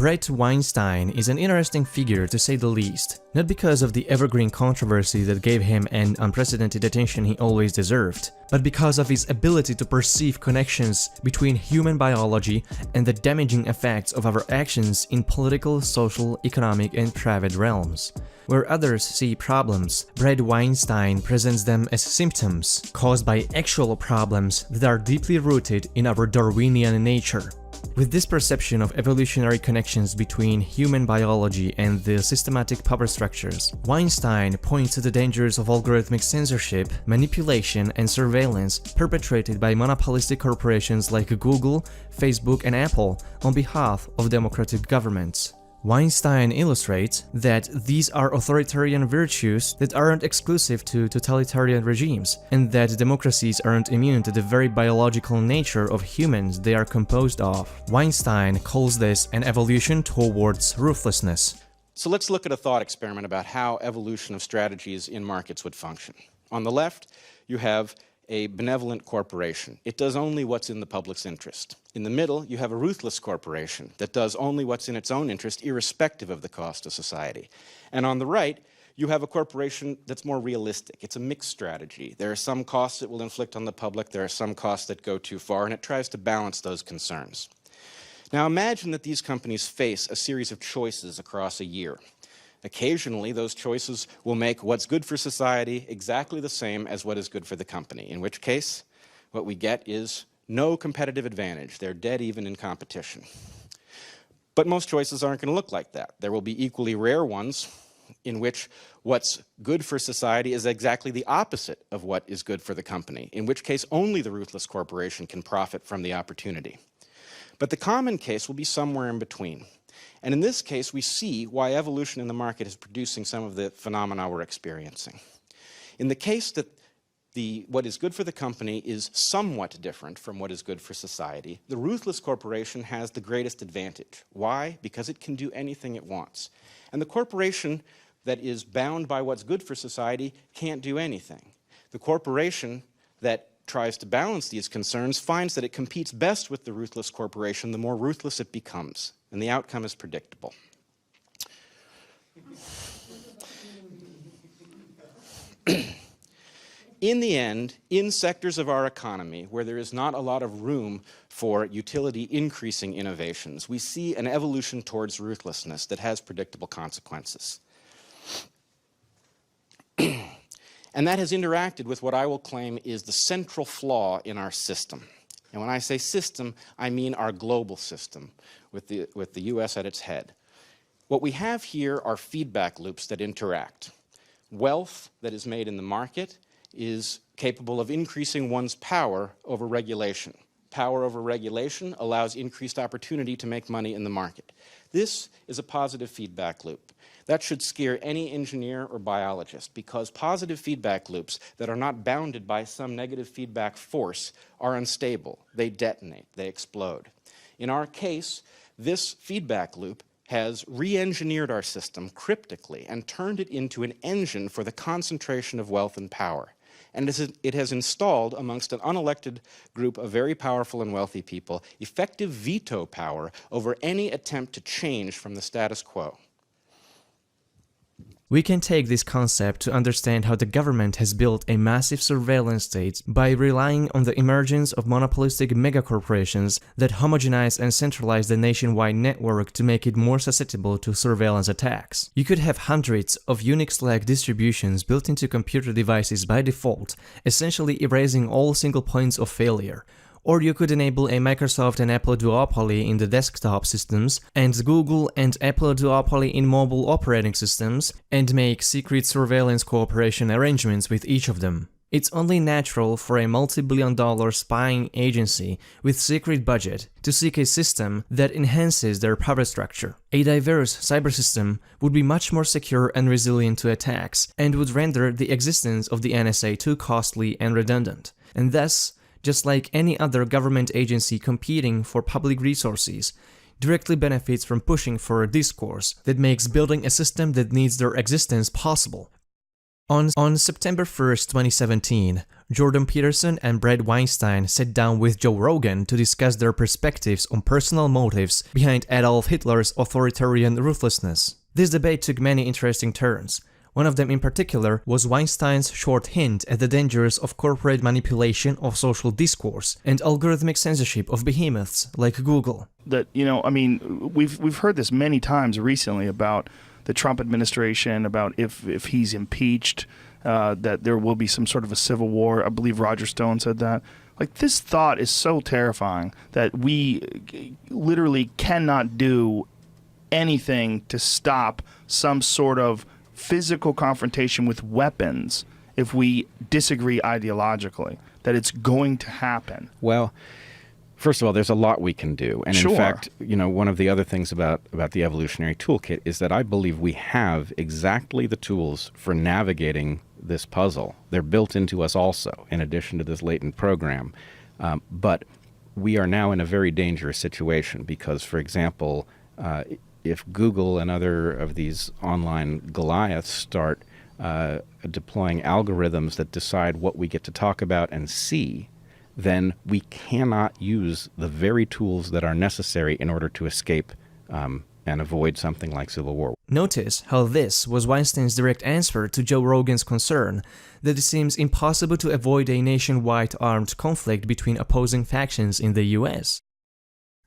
Bret Weinstein is an interesting figure to say the least, not because of the evergreen controversy that gave him an unprecedented attention he always deserved, but because of his ability to perceive connections between human biology and the damaging effects of our actions in political, social, economic, and private realms. Where others see problems, Bret Weinstein presents them as symptoms caused by actual problems that are deeply rooted in our Darwinian nature. With this perception of evolutionary connections between human biology and the systematic power structures, Weinstein points to the dangers of algorithmic censorship, manipulation, and surveillance perpetrated by monopolistic corporations like Google, Facebook, and Apple on behalf of democratic governments. Weinstein illustrates that these are authoritarian virtues that aren't exclusive to totalitarian regimes, and that democracies aren't immune to the very biological nature of humans they are composed of. Weinstein calls this an evolution towards ruthlessness. So let's look at a thought experiment about how evolution of strategies in markets would function. On the left, you have a benevolent corporation. It does only what's in the public's interest. In the middle, you have a ruthless corporation that does only what's in its own interest, irrespective of the cost to society. And on the right, you have a corporation that's more realistic. It's a mixed strategy. There are some costs it will inflict on the public, there are some costs that go too far, and it tries to balance those concerns. Now imagine that these companies face a series of choices across a year. Occasionally, those choices will make what's good for society exactly the same as what is good for the company, in which case, what we get is no competitive advantage. They're dead even in competition. But most choices aren't going to look like that. There will be equally rare ones in which what's good for society is exactly the opposite of what is good for the company, in which case only the ruthless corporation can profit from the opportunity. But the common case will be somewhere in between. And in this case, we see why evolution in the market is producing some of the phenomena we're experiencing. In the case that what is good for the company is somewhat different from what is good for society, the ruthless corporation has the greatest advantage. Why? Because it can do anything it wants. And the corporation that is bound by what's good for society can't do anything. The corporation that tries to balance these concerns finds that it competes best with the ruthless corporation the more ruthless it becomes, and the outcome is predictable. In the end, in sectors of our economy where there is not a lot of room for utility-increasing innovations, we see an evolution towards ruthlessness that has predictable consequences. And that has interacted with what I will claim is the central flaw in our system. And when I say system, I mean our global system, with the US at its head. What we have here are feedback loops that interact. Wealth that is made in the market is capable of increasing one's power over regulation. Power over regulation allows increased opportunity to make money in the market. This is a positive feedback loop. That should scare any engineer or biologist, because positive feedback loops that are not bounded by some negative feedback force are unstable. They detonate, they explode. In our case, this feedback loop has re-engineered our system cryptically and turned it into an engine for the concentration of wealth and power. And it has installed amongst an unelected group of very powerful and wealthy people effective veto power over any attempt to change from the status quo. We can take this concept to understand how the government has built a massive surveillance state by relying on the emergence of monopolistic megacorporations that homogenize and centralize the nationwide network to make it more susceptible to surveillance attacks. You could have hundreds of Unix-like distributions built into computer devices by default, essentially erasing all single points of failure. Or you could enable a Microsoft and Apple duopoly in the desktop systems, and Google and Apple duopoly in mobile operating systems, and make secret surveillance cooperation arrangements with each of them. It's only natural for a multi-billion-dollar spying agency with secret budget to seek a system that enhances their power structure. A diverse cyber system would be much more secure and resilient to attacks, and would render the existence of the NSA too costly and redundant, and thus, just like any other government agency competing for public resources, directly benefits from pushing for a discourse that makes building a system that needs their existence possible. On September 1st, 2017, Jordan Peterson and Bret Weinstein sat down with Joe Rogan to discuss their perspectives on personal motives behind Adolf Hitler's authoritarian ruthlessness. This debate took many interesting turns. One of them in particular was Weinstein's short hint at the dangers of corporate manipulation of social discourse and algorithmic censorship of behemoths like Google. That, we've heard this many times recently about the Trump administration, about if he's impeached, that there will be some sort of a civil war. I believe Roger Stone said that. Like, this thought is so terrifying that we literally cannot do anything to stop some sort of physical confrontation with weapons if we disagree ideologically, that it's going to happen. Well, first of all, there's a lot we can do. And Sure. in fact, one of the other things about the evolutionary toolkit is that I believe we have exactly the tools for navigating this puzzle. They're built into us also, in addition to this latent program. But we are now in a very dangerous situation because, for example, if Google and other of these online Goliaths start deploying algorithms that decide what we get to talk about and see, then we cannot use the very tools that are necessary in order to escape and avoid something like civil war. Notice how this was Weinstein's direct answer to Joe Rogan's concern that it seems impossible to avoid a nationwide armed conflict between opposing factions in the US.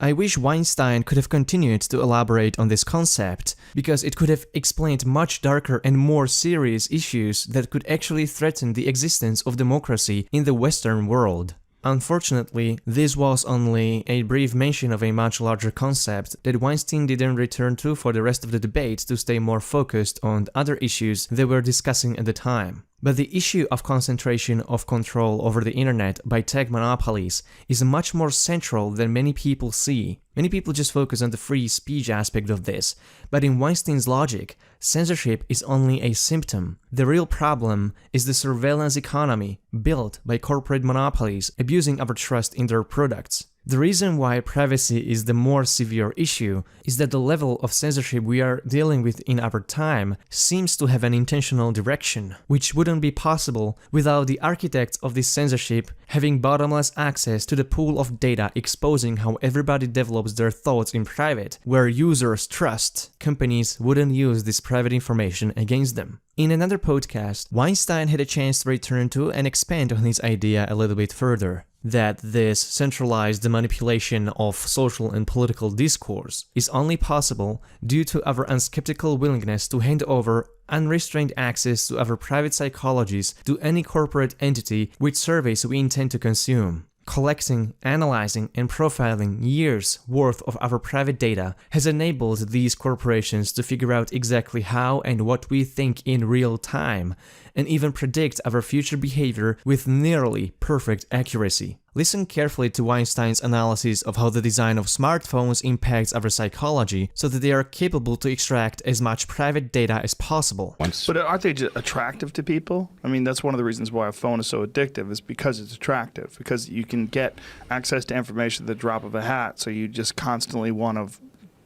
I wish Weinstein could have continued to elaborate on this concept, because it could have explained much darker and more serious issues that could actually threaten the existence of democracy in the Western world. Unfortunately, this was only a brief mention of a much larger concept that Weinstein didn't return to for the rest of the debate to stay more focused on other issues they were discussing at the time. But the issue of concentration of control over the internet by tech monopolies is much more central than many people see. Many people just focus on the free speech aspect of this, but in Weinstein's logic, censorship is only a symptom. The real problem is the surveillance economy built by corporate monopolies abusing our trust in their products. The reason why privacy is the more severe issue is that the level of censorship we are dealing with in our time seems to have an intentional direction, which wouldn't be possible without the architects of this censorship having bottomless access to the pool of data exposing how everybody develops their thoughts in private, where users trust companies wouldn't use this private information against them. In another podcast, Weinstein had a chance to return to and expand on his idea a little bit further, that this centralized manipulation of social and political discourse is only possible due to our unskeptical willingness to hand over unrestrained access to our private psychologies to any corporate entity which surveys we intend to consume. Collecting, analyzing, and profiling years' worth of our private data has enabled these corporations to figure out exactly how and what we think in real time, and even predict our future behavior with nearly perfect accuracy. Listen carefully to Weinstein's analysis of how the design of smartphones impacts our psychology so that they are capable to extract as much private data as possible. But aren't they just attractive to people? I mean, that's one of the reasons why a phone is so addictive, is because it's attractive, because you can get access to information at the drop of a hat, so you just constantly want to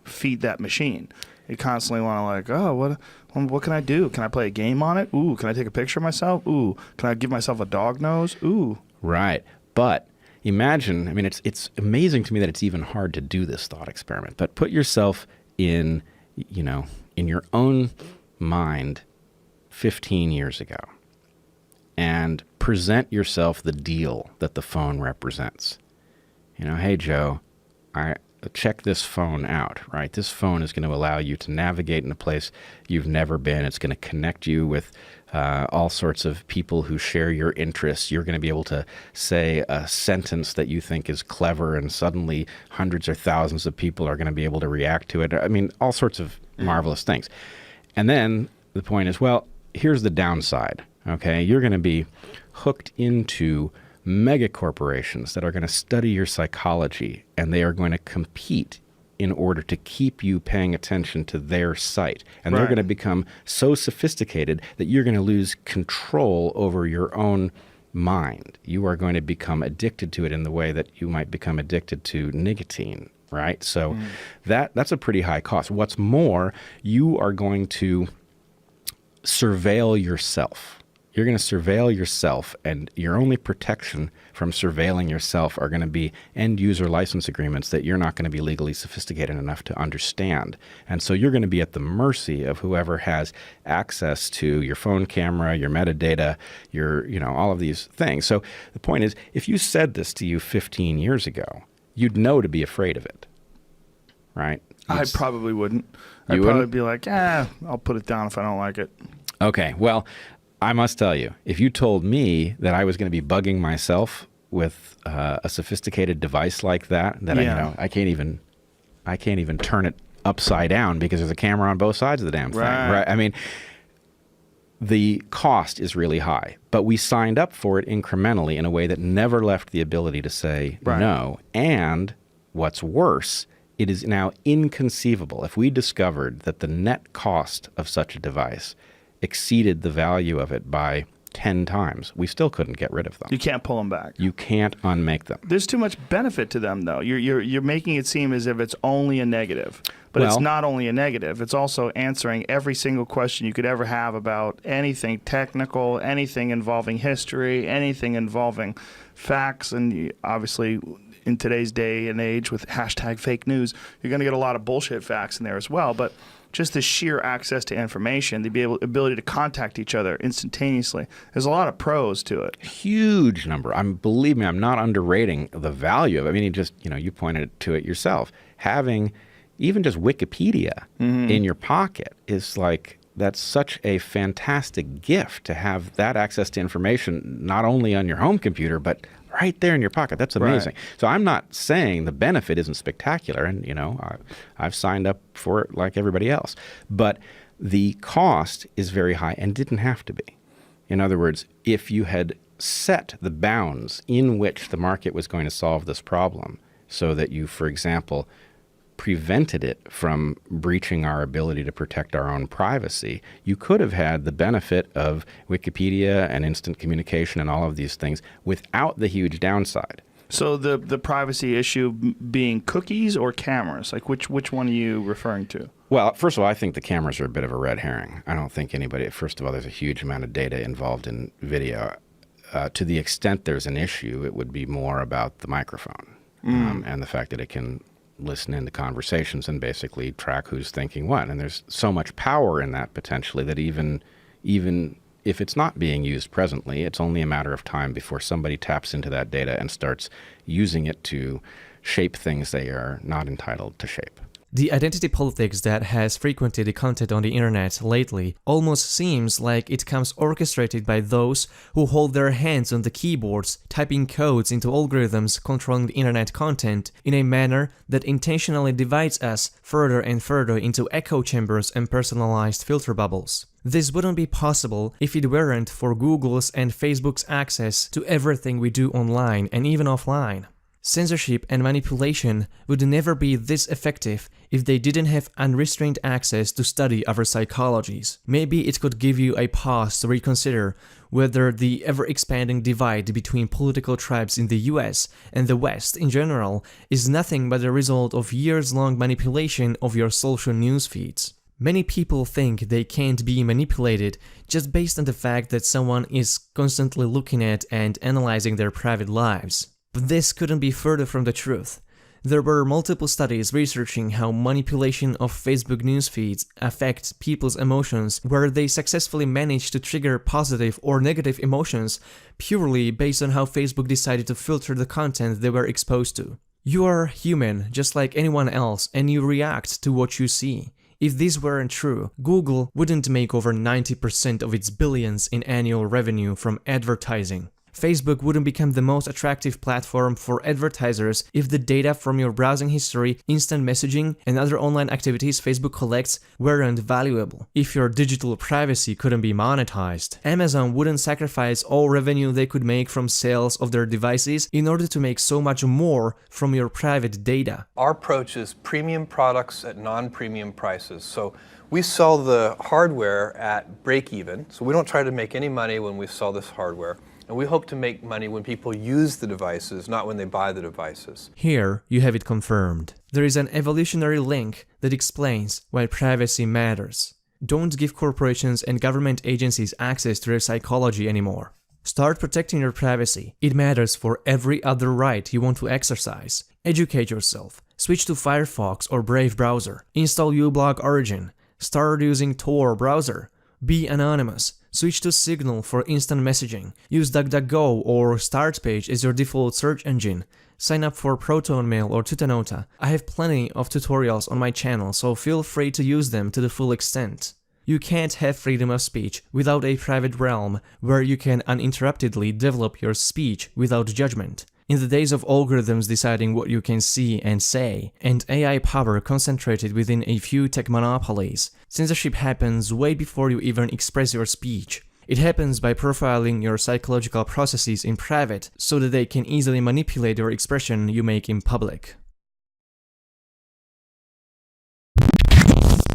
feed that machine. You constantly want to what can I do? Can I play a game on it? Ooh, can I take a picture of myself? Ooh, can I give myself a dog nose? Ooh. Right. But imagine, it's amazing to me that it's even hard to do this thought experiment, but put yourself in your own mind 15 years ago and present yourself the deal that the phone represents. Hey, Joe, check this phone out, right? This phone is going to allow you to navigate in a place you've never been. It's going to connect you with all sorts of people who share your interests. You're going to be able to say a sentence that you think is clever, and suddenly hundreds or thousands of people are going to be able to react to it. All sorts of marvelous things. And then the point is, well, here's the downside, okay? You're going to be hooked into mega corporations that are going to study your psychology, and they are going to compete in order to keep you paying attention to their site. And they're going to become so sophisticated that you're going to lose control over your own mind. You are going to become addicted to it in the way that you might become addicted to nicotine, right? So that's a pretty high cost. What's more, you are going to surveil yourself. You're going to surveil yourself, and your only protection from surveilling yourself are going to be end-user license agreements that you're not going to be legally sophisticated enough to understand. And so you're going to be at the mercy of whoever has access to your phone camera, your metadata, all of these things. So the point is, if you said this to you 15 years ago, you'd know to be afraid of it, right? I probably wouldn't. I'd probably be like, I'll put it down if I don't like it. Okay, well, I must tell you, if you told me that I was going to be bugging myself with a sophisticated device like that, I can't even turn it upside down because there's a camera on both sides of the damn thing, right? I mean, the cost is really high, but we signed up for it incrementally in a way that never left the ability to say no. And what's worse, it is now inconceivable if we discovered that the net cost of such a device exceeded the value of it by 10 times. We still couldn't get rid of them. You can't pull them back. You can't unmake them. There's too much benefit to them, though. You're making it seem as if it's only a negative. But it's not only a negative. It's also answering every single question you could ever have about anything technical, anything involving history, anything involving facts. And obviously, in today's day and age with hashtag fake news, you're going to get a lot of bullshit facts in there as well. But just the sheer access to information, the ability to contact each other instantaneously. There's a lot of pros to it. Huge number. Believe me, I'm not underrating the value of it. I mean, you pointed to it yourself. Having even just Wikipedia in your pocket is that's such a fantastic gift to have that access to information, not only on your home computer, but right there in your pocket. That's amazing. Right. So I'm not saying the benefit isn't spectacular, and I've signed up for it like everybody else. But the cost is very high and didn't have to be. In other words, if you had set the bounds in which the market was going to solve this problem so that you, for example, prevented it from breaching our ability to protect our own privacy, you could have had the benefit of Wikipedia and instant communication and all of these things without the huge downside. So the privacy issue being cookies or cameras? Like which one are you referring to? Well, first of all, I think the cameras are a bit of a red herring. I don't think first of all, there's a huge amount of data involved in video. To the extent there's an issue, it would be more about the microphone and the fact that it can listen into conversations and basically track who's thinking what. And there's so much power in that potentially that even if it's not being used presently, it's only a matter of time before somebody taps into that data and starts using it to shape things they are not entitled to shape. The identity politics that has frequented the content on the internet lately almost seems like it comes orchestrated by those who hold their hands on the keyboards, typing codes into algorithms controlling the internet content in a manner that intentionally divides us further and further into echo chambers and personalized filter bubbles. This wouldn't be possible if it weren't for Google's and Facebook's access to everything we do online and even offline. Censorship and manipulation would never be this effective if they didn't have unrestrained access to study our psychologies. Maybe it could give you a pause to reconsider whether the ever-expanding divide between political tribes in the US and the West in general is nothing but the result of years-long manipulation of your social news feeds. Many people think they can't be manipulated just based on the fact that someone is constantly looking at and analyzing their private lives. But this couldn't be further from the truth. There were multiple studies researching how manipulation of Facebook news feeds affects people's emotions, where they successfully managed to trigger positive or negative emotions purely based on how Facebook decided to filter the content they were exposed to. You are human, just like anyone else, and you react to what you see. If this weren't true, Google wouldn't make over 90% of its billions in annual revenue from advertising. Facebook wouldn't become the most attractive platform for advertisers if the data from your browsing history, instant messaging, and other online activities Facebook collects weren't valuable. If your digital privacy couldn't be monetized, Amazon wouldn't sacrifice all revenue they could make from sales of their devices in order to make so much more from your private data. Our approach is premium products at non-premium prices. So we sell the hardware at break even, so we don't try to make any money when we sell this hardware. And we hope to make money when people use the devices, not when they buy the devices. Here, you have it confirmed. There is an evolutionary link that explains why privacy matters. Don't give corporations and government agencies access to your psychology anymore. Start protecting your privacy. It matters for every other right you want to exercise. Educate yourself. Switch to Firefox or Brave browser. Install uBlog Origin. Start using Tor browser. Be anonymous. Switch to Signal for instant messaging. Use DuckDuckGo or StartPage as your default search engine. Sign up for ProtonMail or Tutanota. I have plenty of tutorials on my channel, so feel free to use them to the full extent. You can't have freedom of speech without a private realm where you can uninterruptedly develop your speech without judgment. In the days of algorithms deciding what you can see and say, and AI power concentrated within a few tech monopolies, censorship happens way before you even express your speech. It happens by profiling your psychological processes in private so that they can easily manipulate your expression you make in public.